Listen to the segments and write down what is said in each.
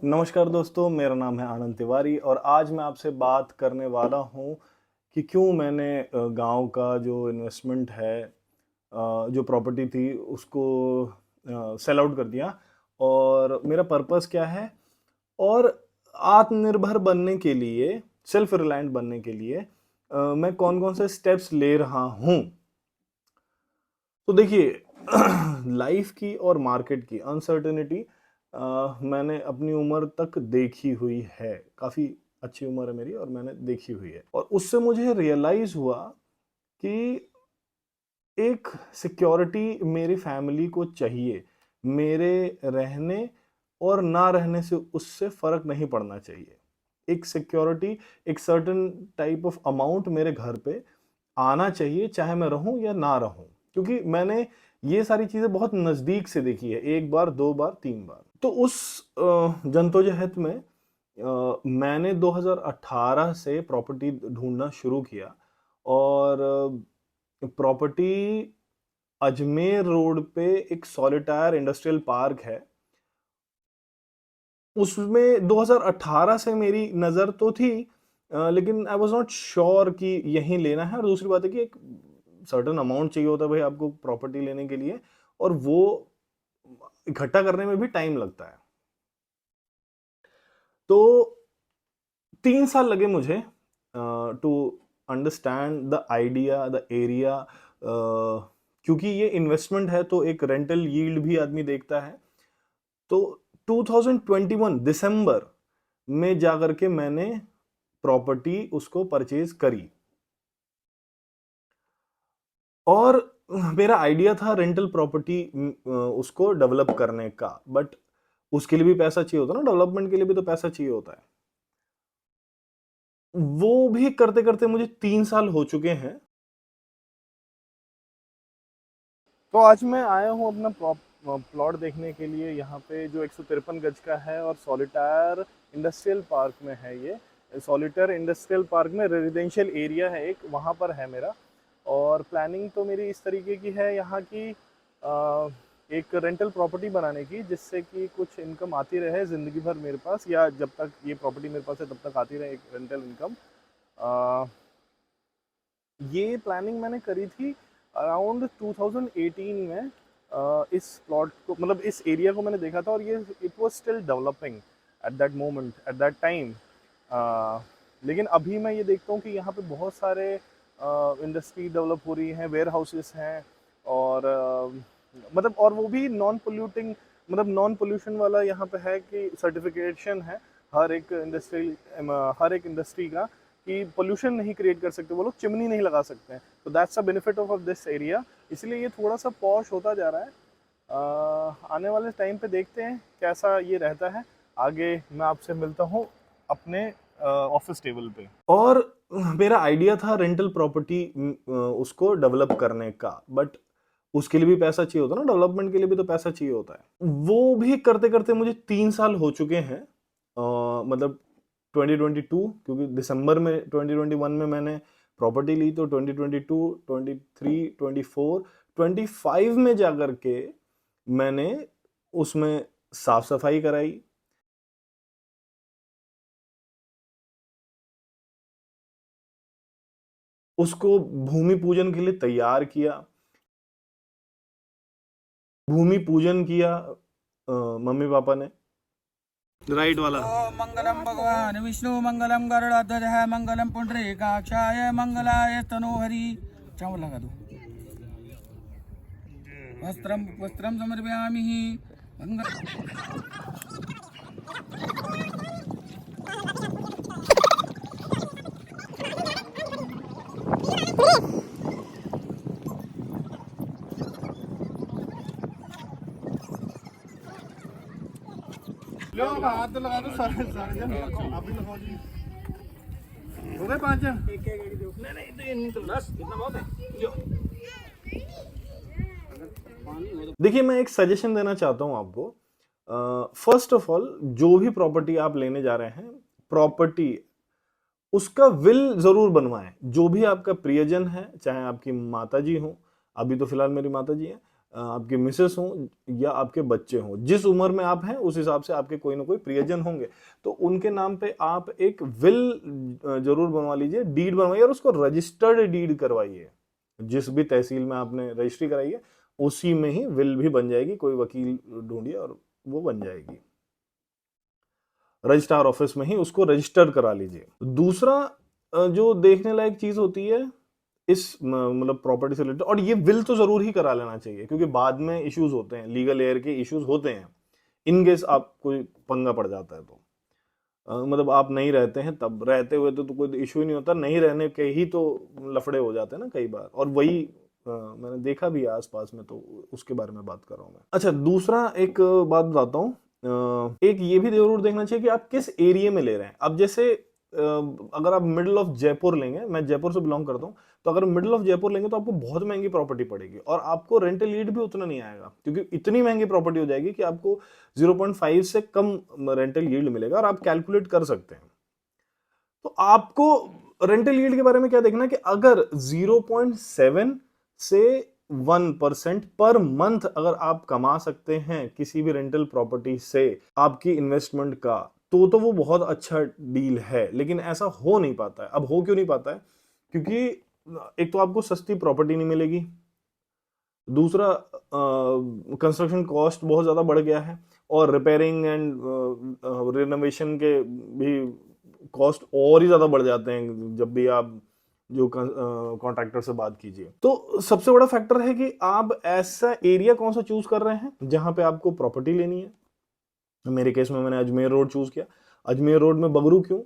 नमस्कार दोस्तों, मेरा नाम है आनंद तिवारी और आज मैं आपसे बात करने वाला हूँ कि क्यों मैंने गांव का जो इन्वेस्टमेंट है, जो प्रॉपर्टी थी उसको सेल आउट कर दिया और मेरा पर्पस क्या है और आत्मनिर्भर बनने के लिए, सेल्फ रिलायंट बनने के लिए मैं कौन-कौन से स्टेप्स ले रहा हूँ। तो देखिए लाइफ की और मार्केट की अनसर्टेनिटी मैंने अपनी उम्र तक देखी हुई है। काफ़ी अच्छी उम्र है मेरी और मैंने देखी हुई है और उससे मुझे रियलाइज़ हुआ कि एक सिक्योरिटी मेरी फैमिली को चाहिए। मेरे रहने और ना रहने से उससे फ़र्क नहीं पड़ना चाहिए। एक सिक्योरिटी, एक सर्टेन टाइप ऑफ अमाउंट मेरे घर पे आना चाहिए, चाहे मैं रहूँ या ना रहूँ। क्योंकि मैंने ये सारी चीज़ें बहुत नज़दीक से देखी है, 1 बार, 2 बार, 3 बार। तो उस जद्दोजहद में मैंने 2018 से प्रॉपर्टी ढूँढना शुरू किया और प्रॉपर्टी अजमेर रोड पे एक सॉलिटायर इंडस्ट्रियल पार्क है। उसमें 2018 से मेरी नज़र तो थी, लेकिन आई वाज़ नॉट श्योर कि यहीं लेना है और दूसरी बात है कि एक सर्टेन अमाउंट चाहिए होता है भाई आपको प्रॉपर्टी लेने के लिए और वो इकट्ठा करने में भी टाइम लगता है। तो 3 साल लगे मुझे to understand the idea, the area, क्योंकि ये इन्वेस्टमेंट है तो एक रेंटल यील्ड भी आदमी देखता है। तो 2021 दिसंबर में जाकर के मैंने प्रॉपर्टी उसको परचेज करी और मेरा आइडिया था रेंटल प्रॉपर्टी उसको डेवलप करने का, बट उसके लिए भी पैसा चाहिए होता है ना, डेवलपमेंट के लिए भी तो पैसा चाहिए होता है। वो भी करते करते मुझे 3 साल हो चुके हैं। तो आज मैं आया हूँ अपना प्लॉट देखने के लिए, यहाँ पे जो 153 गज का है और सॉलिटायर इंडस्ट्रियल पार्क में है। ये सॉलिटायर इंडस्ट्रियल पार्क में रेजिडेंशियल एरिया है एक, वहाँ पर है मेरा। और प्लानिंग तो मेरी इस तरीके की है यहाँ की, एक रेंटल प्रॉपर्टी बनाने की, जिससे कि कुछ इनकम आती रहे ज़िंदगी भर मेरे पास, या जब तक ये प्रॉपर्टी मेरे पास है तब तक आती रहे एक रेंटल इनकम। ये प्लानिंग मैंने करी थी अराउंड 2018 में। इस प्लॉट को, मतलब इस एरिया को मैंने देखा था और ये it was still developing at that moment, at that time. लेकिन अभी मैं ये देखता हूँ कि यहाँ पे बहुत सारे इंडस्ट्री डेवलप हो रही हैं, वेयर हाउसेस हैं और मतलब, और वो भी नॉन पोल्यूटिंग, मतलब नॉन पोल्यूशन वाला यहाँ पे है कि सर्टिफिकेशन है हर एक इंडस्ट्री, हर एक इंडस्ट्री का, कि पोल्यूशन नहीं क्रिएट कर सकते वो लोग, चिमनी नहीं लगा सकते हैं। तो that's a benefit of this area, इसलिए ये थोड़ा सा पॉश होता जा रहा है। आने वाले टाइम पे देखते हैं कैसा ये रहता है। आगे मैं आपसे मिलता हूँ अपने ऑफिस टेबल पे। और मेरा आइडिया था रेंटल प्रॉपर्टी उसको डेवलप करने का, बट उसके लिए भी पैसा चाहिए होता है ना, डेवलपमेंट के लिए भी तो पैसा चाहिए होता है। वो भी करते करते मुझे 3 साल हो चुके हैं। मतलब 2022, क्योंकि दिसंबर में 2021 में मैंने प्रॉपर्टी ली, तो 2022, 23, 24, 25 में जाकर के मैंने उसमें साफ सफाई कराई, उसको भूमि पूजन के लिए तैयार किया। भूमि पूजन किया मम्मी पापा ने। राइट वाला। ओम मंगलम भगवान विष्णु मंगलम गरुड़ध्वज मंगलम पुंडरीकाक्षाय मंगलाय तनोहरि। चावल लगा दो। वस्त्रम वस्त्रम समर्पयामि। मंगल लो, हाथ तो लगा दो सारे सारे जन, आप भी लगाओ जी। हो गए 5 जन? एक एक दो। नहीं नहीं, तो ये नहीं, तो बस इतना बहुत है जो। देखिए, मैं एक सजेशन देना चाहता हूं आपको। फर्स्ट ऑफ ऑल, जो भी प्रॉपर्टी आप लेने जा रहे हैं, प्रॉपर्टी उसका विल जरूर बनवाएं। जो भी आपका प्रियजन है, चाहे आपकी माता जी हो, अभी तो फिलहाल मेरी माता जी है, आपके मिसेस हों या आपके बच्चे हों, जिस उम्र में आप हैं उस हिसाब से आपके कोई ना कोई प्रियजन होंगे, तो उनके नाम पे आप एक विल जरूर बनवा लीजिए, डीड बनवाइए और उसको रजिस्टर्ड डीड करवाइए। जिस भी तहसील में आपने रजिस्ट्री कराई है उसी में ही विल भी बन जाएगी, कोई वकील ढूंढिए और वो बन जाएगी। रजिस्ट्रार ऑफिस में ही उसको रजिस्टर करा लीजिए। दूसरा जो देखने लायक चीज होती है इस मतलब प्रॉपर्टी से रिलेटेड, और ये विल तो जरूर ही करा लेना चाहिए क्योंकि बाद में इश्यूज होते हैं, लीगल एयर के इश्यूज होते हैं इन केस आप कोई पंगा पड़ जाता है तो। मतलब आप नहीं रहते हैं तब, रहते हुए तो कोई इशू ही नहीं होता, नहीं रहने के ही तो लफड़े हो जाते हैं ना कई बार, और वही मैंने देखा भी है आसपास में, तो उसके बारे में बात कर रहा हूँ मैं। अच्छा, दूसरा एक बात बताता हूँ, एक ये भी जरूर देखना चाहिए कि आप किस एरिया में ले रहे हैं। अब जैसे अगर आप मिडिल ऑफ जयपुर लेंगे, मैं जयपुर से बिलोंग करता हूँ, तो अगर मिडिल ऑफ जयपुर लेंगे तो आपको बहुत महंगी प्रॉपर्टी पड़ेगी और आपको रेंटल यील्ड भी उतना नहीं आएगा, क्योंकि इतनी महंगी प्रॉपर्टी हो जाएगी कि आपको 0.5 से कम रेंटल यील्ड मिलेगा, और आप कैलकुलेट कर सकते हैं। तो आपको रेंटल यील्ड के बारे में क्या देखना है कि अगर 0.7 से 1% पर मंथ अगर आप कमा सकते हैं किसी भी रेंटल प्रॉपर्टी से आपकी इन्वेस्टमेंट का, तो वो बहुत अच्छा डील है। लेकिन ऐसा हो नहीं पाता है। अब हो क्यों नहीं पाता है? क्योंकि एक तो आपको सस्ती प्रॉपर्टी नहीं मिलेगी, दूसरा कंस्ट्रक्शन कॉस्ट बहुत ज़्यादा बढ़ गया है, और रिपेयरिंग एंड रिनोवेशन के भी कॉस्ट और ही ज़्यादा बढ़ जाते हैं जब भी आप जो कॉन्ट्रैक्टर से बात कीजिए। तो सबसे बड़ा फैक्टर है कि आप ऐसा एरिया कौन सा चूज कर रहे हैं जहां पे आपको प्रॉपर्टी लेनी है। मेरे केस में मैंने अजमेर रोड चूज किया। अजमेर रोड में बगरू क्यों?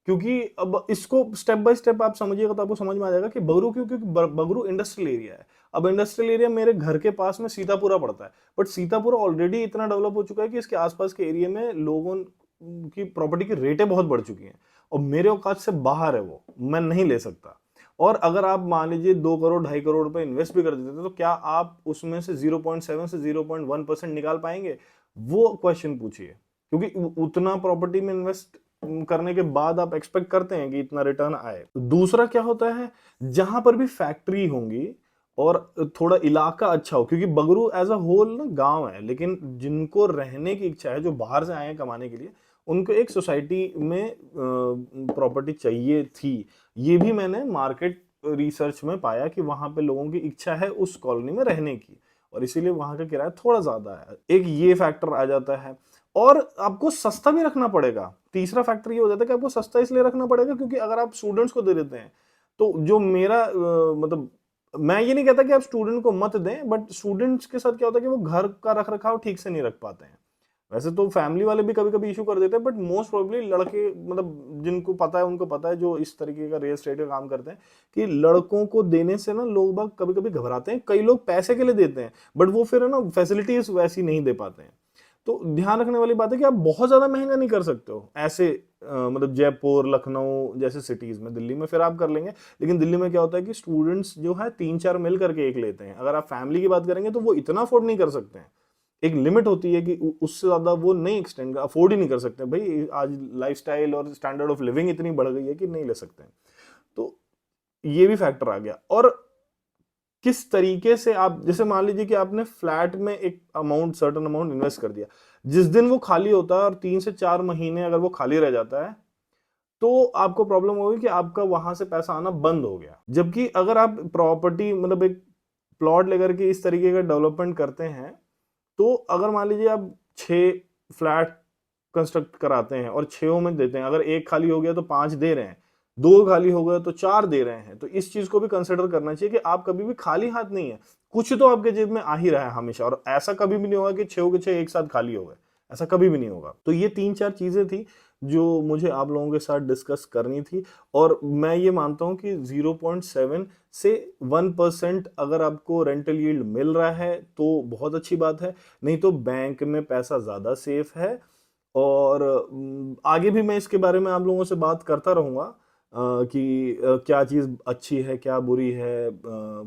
क्योंकि अब इसको स्टेप बाय स्टेप आप समझिएगा तो आपको समझ में आ जाएगा कि बगरू क्यों, क्योंकि बगरू इंडस्ट्रियल एरिया है। अब इंडस्ट्रियल एरिया मेरे घर के पास में सीतापुरा पड़ता है, बट सीतापुरा ऑलरेडी इतना डेवलप हो चुका है कि इसके आसपास के एरिया में लोगों की प्रॉपर्टी की रेटें बहुत बढ़ चुकी हैं, और मेरे औकात से बाहर है वो, मैं नहीं ले सकता। और अगर आप मान लीजिए 2 करोड़ 2.5 करोड़ रुपए इन्वेस्ट भी कर देते तो क्या आप उसमें से 0.7 से 0.1% निकाल पाएंगे? वो क्वेश्चन पूछिए, क्योंकि उतना प्रॉपर्टी में इन्वेस्ट करने के बाद आप एक्सपेक्ट करते हैं कि इतना रिटर्न आए। दूसरा क्या होता है, जहां पर भी फैक्ट्री होंगी और थोड़ा इलाका अच्छा हो, क्योंकि बगरू एज अ होल ना गांव है, लेकिन जिनको रहने की इच्छा है, जो बाहर से आए हैं कमाने के लिए, उनको एक सोसाइटी में प्रॉपर्टी चाहिए थी। ये भी मैंने मार्केट रिसर्च में पाया कि वहां पे लोगों की इच्छा है उस कॉलोनी में रहने की, और इसीलिए वहां का किराया थोड़ा ज्यादा है। एक ये फैक्टर आ जाता है, और आपको सस्ता भी रखना पड़ेगा। तीसरा फैक्टर ये हो जाता है कि आपको सस्ता इसलिए रखना पड़ेगा क्योंकि अगर आप स्टूडेंट्स को दे देते हैं, तो जो मेरा मतलब, मैं ये नहीं कहता कि आप स्टूडेंट को मत दें, बट स्टूडेंट्स के साथ क्या होता है कि वो घर का रख रखाव ठीक से नहीं रख पाते हैं। वैसे तो फैमिली वाले भी कभी कभी इशू कर देते हैं, बट मोस्ट प्रोबेबली लड़के, मतलब जिनको पता है उनको पता है, जो इस तरीके का रियल एस्टेट का काम करते हैं, कि लड़कों को देने से ना लोग बाग कभी कभी घबराते हैं। कई लोग पैसे के लिए देते हैं, बट वो फिर है ना फैसिलिटीज वैसी नहीं दे पाते हैं। तो ध्यान रखने वाली बात है कि आप बहुत ज्यादा महंगा नहीं कर सकते हो ऐसे, मतलब जयपुर लखनऊ जैसे सिटीज में। दिल्ली में फिर आप कर लेंगे, लेकिन दिल्ली में क्या होता है कि स्टूडेंट्स जो है 3-4 मिल करके एक लेते हैं। अगर आप फैमिली की बात करेंगे तो वो इतना अफोर्ड नहीं कर सकते हैं। एक लिमिट होती है कि उससे ज्यादा वो नहीं एक्सटेंड, अफोर्ड ही नहीं कर सकते भाई। आज लाइफस्टाइल और स्टैंडर्ड ऑफ लिविंग इतनी बढ़ गई है कि नहीं ले सकते हैं। तो ये भी फैक्टर आ गया। और किस तरीके से आप, जैसे मान लीजिए कि आपने फ्लैट में एक अमाउंट, सर्टेन अमाउंट इन्वेस्ट कर दिया, जिस दिन वो खाली होता है और 3 से 4 महीने अगर वो खाली रह जाता है, तो आपको प्रॉब्लम होगी कि आपका वहां से पैसा आना बंद हो गया। जबकि अगर आप प्रॉपर्टी, मतलब एक प्लॉट लेकर के इस तरीके का डेवलपमेंट करते हैं, तो अगर मान लीजिए आप 6 फ्लैट कंस्ट्रक्ट कराते हैं और 6 में देते हैं, अगर एक खाली हो गया तो 5 दे रहे हैं, 2 खाली हो गया तो 4 दे रहे हैं, तो इस चीज को भी कंसिडर करना चाहिए कि आप कभी भी खाली हाथ नहीं है, कुछ तो आपके जेब में आ ही रहा है हमेशा। और ऐसा कभी भी नहीं होगा कि 6 के 6 एक साथ खाली हो गए, ऐसा कभी भी नहीं होगा। तो ये 3-4 चीजें थी जो मुझे आप लोगों के साथ डिस्कस करनी थी। और मैं ये मानता हूं कि 0.7 से 1% अगर आपको रेंटल यील्ड मिल रहा है तो बहुत अच्छी बात है, नहीं तो बैंक में पैसा ज्यादा सेफ है। और आगे भी मैं इसके बारे में आप लोगों से बात करता रहूंगा कि क्या चीज़ अच्छी है क्या बुरी है।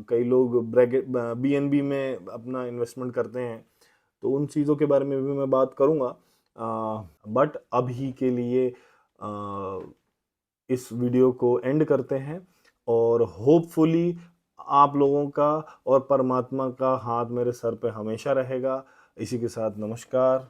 कई लोग ब्रैकेट बीएनबी में अपना इन्वेस्टमेंट करते हैं, तो उन चीज़ों के बारे में भी मैं बात करूंगा। बट अभी के लिए इस वीडियो को एंड करते हैं, और होपफुली आप लोगों का और परमात्मा का हाथ मेरे सर पे हमेशा रहेगा। इसी के साथ नमस्कार।